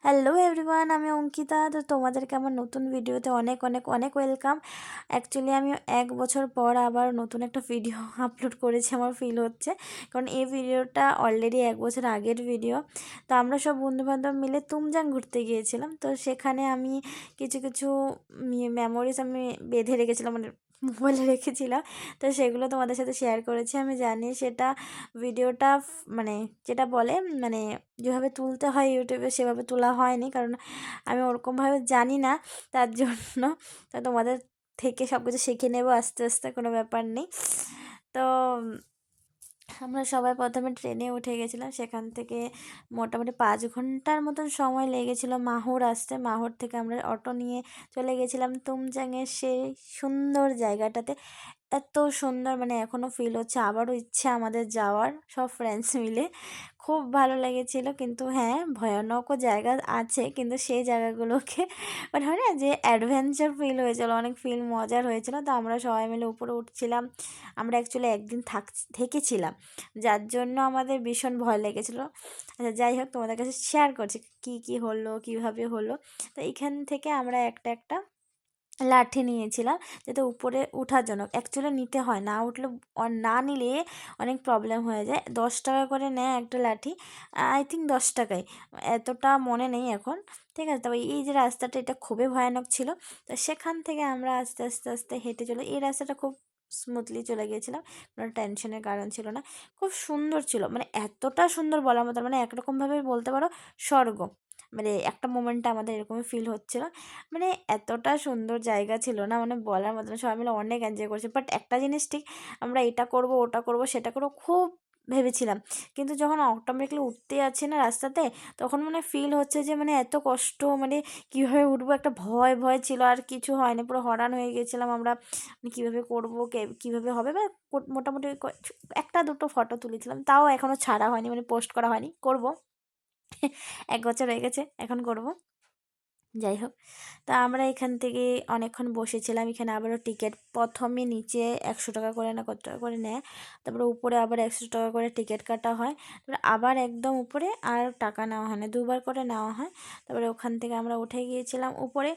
Hello everyone, আমি অঙ্কিতা। তো তোমাদেরকে আমার নতুন ভিডিওতে অনেক অনেক অনেক ওয়েলকাম। অ্যাকচুয়ালি আমি 1 বছর পর আবার নতুন একটা ভিডিও আপলোড করেছি, আমার ফিল হচ্ছে, কারণ এই ভিডিওটা অলরেডি 1 বছর আগের ভিডিও। তো আমরা সব বন্ধুবান্ধব মিলে তুমজাং ঘুরতে গিয়েছিলাম। তো সেখানে আমি কিছু কিছু মেমোরিজ আমি বেঁধে রেখেছিলাম, মানে মোবাইলে রেখেছিলাম। তো সেগুলো তোমাদের সাথে শেয়ার করেছি। আমি জানি সেটা ভিডিওটা মানে যেটা বলে, মানে যেভাবে তুলতে হয় ইউটিউবে সেভাবে তোলা হয়নি, কারণ আমি ওরকমভাবে জানি না। তার জন্য তো তোমাদের থেকে সব কিছু শিখে নেবো আস্তে আস্তে, কোনো ব্যাপার নেই। তো আমরা সবাই প্রথমে ট্রেনে উঠে গেছিলাম। সেখান থেকে মোটামুটি 5 ঘন্টার মতন সময় লেগেছিলো মাহুর আসতে। মাহুর থেকে আমরা অটো নিয়ে চলে গেছিলাম তুমজাংয়ের সেই সুন্দর জায়গাটাতে। এত সুন্দর, মানে এখনও ফিল হচ্ছে, আবারও ইচ্ছে আমাদের যাওয়ার সব ফ্রেন্ডস মিলে। খুব ভালো লেগেছিলো, কিন্তু হ্যাঁ ভয়ানকও জায়গা আছে, কিন্তু সেই জায়গাগুলোকে মানে হয় না যে অ্যাডভেঞ্চার ফিল হয়েছিল, অনেক ফিল মজার হয়েছিল। তো আমরা সবাই মিলে উপরে উঠছিলাম। আমরা অ্যাকচুয়ালি একদিন থেকেছিলাম, যার জন্য আমাদের ভীষণ ভয় লেগেছিলো। আচ্ছা যাই হোক, তোমাদের কাছে শেয়ার করছি কি কি হলো, কিভাবে হলো। তো এইখান থেকে আমরা একটা একটা লাঠি নিয়েছিলাম, যাতে উপরে ওঠার জন্য। অ্যাকচুয়ালি নিতে হয়, না উঠলে না নিলে অনেক প্রবলেম হয়ে যায়। 10 টাকা করে নেয় একটা লাঠি, আই থিঙ্ক 10 টাকায়, এতটা মনে নেই এখন। ঠিক আছে, তবে এই যে রাস্তাটা, এটা খুবই ভয়ানক ছিল। তো সেখান থেকে আমরা আস্তে আস্তে আস্তে হেঁটে চলে, এই রাস্তাটা খুব স্মুথলি চলে গিয়েছিলাম, কোনো টেনশনের কারণ ছিল না। খুব সুন্দর ছিল, মানে এতটা সুন্দর বলার মতো, মানে একরকমভাবে বলতে পারো স্বর্গ। মানে একটা মোমেন্টে আমাদের এরকমই ফিল হচ্ছিল, মানে এতটা সুন্দর জায়গা ছিল না, মানে বলার মতো না। সবাই মিলে অনেক এনজয় করেছি। বাট একটা জিনিস ঠিক, আমরা এটা করব ওটা করব সেটা করবো খুব ভেবেছিলাম, কিন্তু যখন অটোমেটিকলি উঠতে যাচ্ছি না রাস্তাতে, তখন মানে ফিল হচ্ছে যে মানে এত কষ্ট, মানে কীভাবে উঠবো, একটা ভয় ভয় ছিল। আর কিছু হয়নি, পুরো হরান হয়ে গেছিলাম আমরা, মানে কীভাবে করবো, কীভাবে হবে। বা মোটামুটি একটা দুটো ফটো তুলেছিলাম, তাও এখনও ছাড়া হয়নি, মানে পোস্ট করা হয়নি, করব। 1 বছর হয়ে গেছে, এখন করব। যাই হোক, তা আমরা এখান থেকে অনেকক্ষণ বসেছিলাম। এখানে আবারও টিকিট, প্রথমে নিচে 100 টাকা করে না কত টাকা করে নেয়, তারপরে উপরে আবার 100 টাকা করে টিকিট কাটা হয়, তারপরে আবার একদম উপরে আর টাকা নেওয়া হয় না, দুবার করে নেওয়া হয়। তারপরে ওখান থেকে আমরা উঠে গিয়েছিলাম উপরে।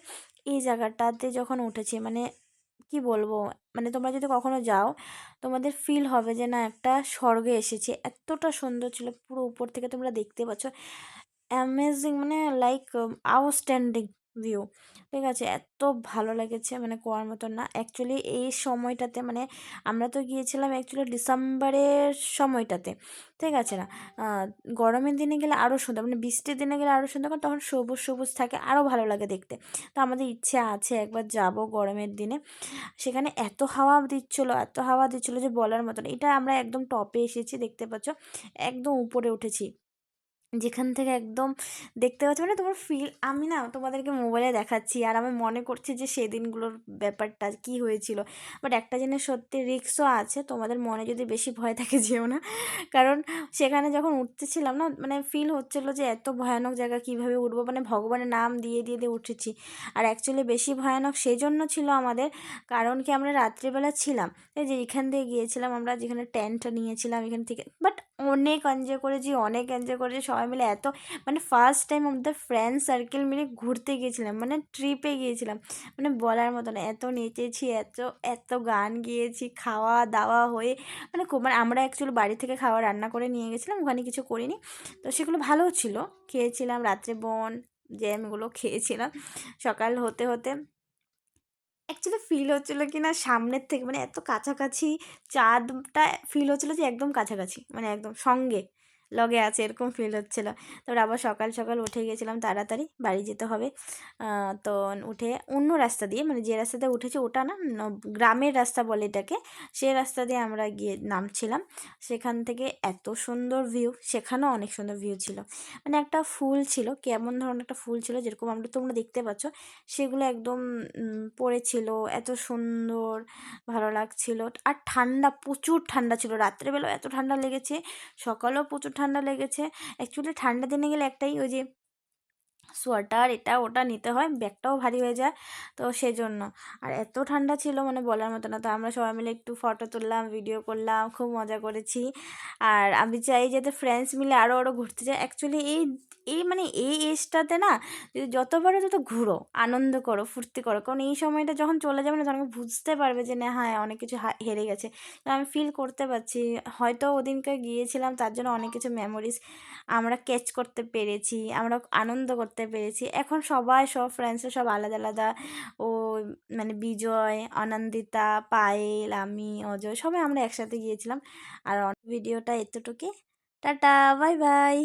এই জায়গাটাতে যখন উঠেছি, মানে কি বলবো, মানে তোমরা যদি কখনো যাও, তোমাদের ফিল হবে যে না একটা স্বর্গে এসেছি। এতটা সুন্দর ছিল, পুরো উপর থেকে তোমরা দেখতে পাচ্ছ, অ্যামেজিং, মানে লাইক আউটস্ট্যান্ডিং ভিউ। ঠিক আছে, এত ভালো লেগেছে, মানে কোয়ার মতন না। অ্যাকচুয়ালি এই সময়টাতে, মানে আমরা তো গিয়েছিলাম অ্যাকচুয়ালি ডিসেম্বরের সময়টাতে, ঠিক আছে না। গরমের দিনে গেলে আরও সুন্দর, মানে বৃষ্টির দিনে গেলে আরও সুন্দর, কারণ তখন সবুজ সবুজ থাকে, আরও ভালো লাগে দেখতে। তো আমাদের ইচ্ছে আছে একবার যাব গরমের দিনে। সেখানে এত হাওয়া দিচ্ছিলো, এত হাওয়া দিচ্ছিলো যে বলার মতন। এটা আমরা একদম টপে এসেছি, দেখতে পাচ্ছ, একদম উপরে উঠেছি, যেখান থেকে একদম দেখতে পাচ্ছ, মানে তোমার ফিল, আমি না তোমাদেরকে মোবাইলে দেখাচ্ছি আর আমি মনে করছি যে সেদিনগুলোর ব্যাপারটা কি হয়েছিল। বাট একটা জিনিস সত্যি, রিস্কও আছে, তোমাদের মনে যদি বেশি ভয় থাকে যেও না, কারণ সেখানে যখন উঠতেছিলাম না, মানে ফিল হচ্ছিলো যে এত ভয়ানক জায়গা, কীভাবে উঠবো, মানে ভগবানের নাম দিয়ে দিয়ে দিয়ে উঠেছি। আর অ্যাকচুয়ালি বেশি ভয়ানক সেই জন্য ছিল আমাদের, কারণ কি আমরা রাত্রিবেলা ছিলাম, এই যে এখান থেকে গিয়েছিলাম আমরা, যেখানে টেন্ট নিয়েছিলাম এখান থেকে। বাট অনেক এনজয় করেছি, অনেক এনজয় করেছি সবাই মিলে। এত, মানে ফার্স্ট টাইম আমাদের ফ্রেন্ড সার্কেল মিলে ঘুরতে গিয়েছিলাম, মানে ট্রিপে গিয়েছিলাম, মানে বলার মতো না। এত নেচেছি, এত এত গান গিয়েছি, খাওয়া দাওয়া হয়ে, মানে খুব, মানে আমরা অ্যাকচুয়ালি বাড়ি থেকে খাওয়া রান্না করে নিয়ে গেছিলাম, ওখানে কিছু করিনি। তো সেগুলো ভালোও ছিল, খেয়েছিলাম রাত্রে জ্যামগুলো খেয়েছিলাম। সকাল হতে হতে অ্যাকচুয়ালি ফিল হচ্ছিলো কি না সামনের থেকে, মানে এত কাছাকাছি, চাঁদটা ফিল হচ্ছিলো যে একদম কাছাকাছি, মানে একদম সঙ্গে লগে আছে, এরকম ফিল হচ্ছিলো। তারপর আবার সকাল সকাল উঠে গিয়েছিলাম, তাড়াতাড়ি বাড়ি যেতে হবে। তো উঠে অন্য রাস্তা দিয়ে, মানে যে রাস্তাতে উঠেছি ওটা না, গ্রামের রাস্তা বলে এটাকে, সে রাস্তা দিয়ে আমরা গিয়ে নামছিলাম। সেখান থেকে এত সুন্দর ভিউ, সেখানেও অনেক সুন্দর ভিউ ছিল। মানে একটা ফুল ছিল, কেমন ধরনের একটা ফুল ছিল, যেরকম তোমরা দেখতে পাচ্ছ, সেগুলো একদম পড়েছিল, এত সুন্দর, ভালো লাগছিল। আর ঠান্ডা, প্রচুর ঠান্ডা ছিল, রাত্রেবেলাও এত ঠান্ডা লেগেছে, সকালেও প্রচুর ঠান্ডা লেগেছে। অ্যাকচুয়ালি ঠান্ডা দিনে গেলে একটাই, ওই যে সোয়েটার এটা ওটা নিতে হয়, ব্যাগটাও ভারী হয়ে যায়, তো সেজন্য। আর এত ঠান্ডা ছিল মানে বলার মতো না। তো আমরা সবাই মিলে একটু ফটো তুললাম, ভিডিও করলাম, খুব মজা করেছি। আর আমি চাই যাতে ফ্রেন্ডস মিলে আরও আরও ঘুরতে যাই। অ্যাকচুয়ালি এই এই মানে এই এজটাতে না, যদি যত পারো তত ঘুরো, আনন্দ করো, ফুর্তি করো, কারণ এই সময়টা যখন চলে যাবে না তখন বুঝতে পারবে যে না হ্যাঁ অনেক কিছু হেরে গেছে। তো আমি ফিল করতে পারছি, হয়তো ওদিনকে গিয়েছিলাম তার জন্য অনেক কিছু মেমোরিজ আমরা ক্যাচ করতে পেরেছি, আমরা আনন্দ করতে পেরেছি। এখন সবাই সব ফ্রেন্ডসরা সব আলাদা আলাদা, ও মানে বিজয়, আনন্দিতা, পায়েল, আমি, অজয় সবাই আমরা একসাথে গিয়েছিলাম। আর ভিডিওটা এতটুকুই। Tata, bye bye.